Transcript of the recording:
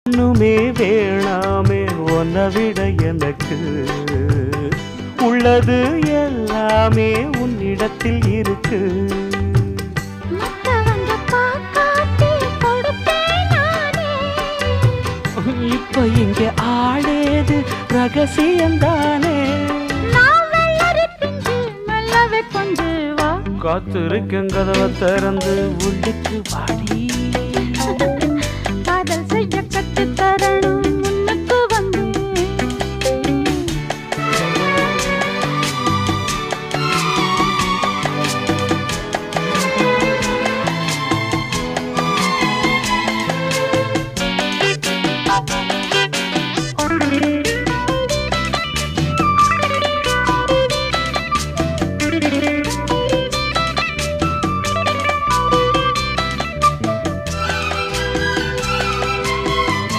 இன்னுமே வேணாமே உன்னை விட எனக்கு உள்ளது எல்லாமே உன்னிடத்தில் இருக்கு. இப்ப இங்க ஆடேது ரகசியம்தானே. காத்திருக்கேன் கதவை திறந்து உள்ளுக்கு வாடி.